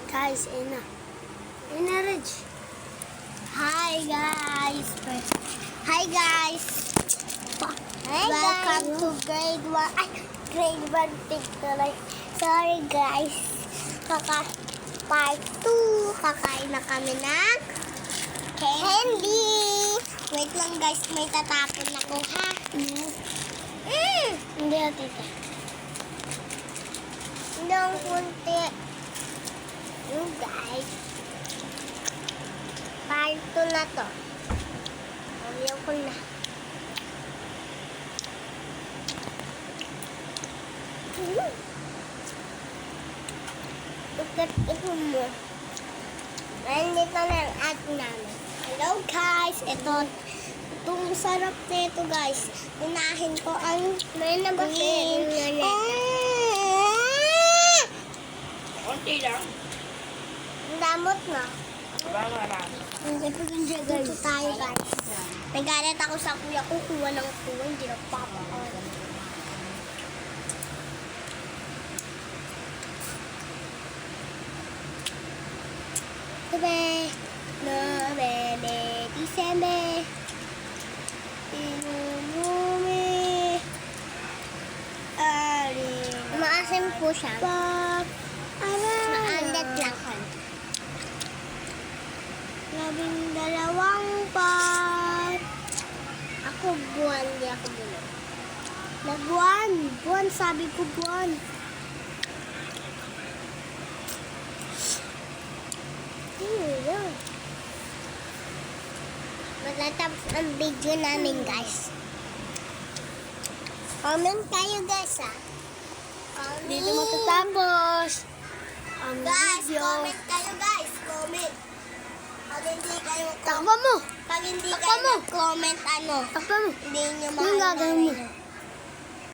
Guys, ina. Ina, Reg. Hi, guys. Hi, guys. Welcome to grade 1. Ay, grade 1 picture. Sorry, guys. Part 2. Kakain na kami ng candy. Wait lang, guys. May tatapon ako, ha? Hindi, tita. Hindi ang kunti. Yung guys. Part 2 na to. Ayaw ko na. Ito mo. Nandito na ang ad namin. Hello guys. Itong sarap nito guys. Unahin ko ang may nabasin. Konti lang. Ang damot na. Wala. Dito tayo guys. Nagalit ako sa kuya ko. Kuha ng kuha. Hindi na papakain. November, December, Inumumi, maasim po siya. Maandat lang. 12 pot. Ako buwan, di ako buwan. Nagbuwan. Buwan, sabi ko buwan. Matatapos ang video namin guys. Comment kayo guys ha. Dito matatapos ang Guys, video. comment kayo guys. Comment. Pag hindi kayo Takpa mo. Pag hindi Takpa kayo mo. comment Takpa mo. hindi nyo Yung gagawin mo. makakalain.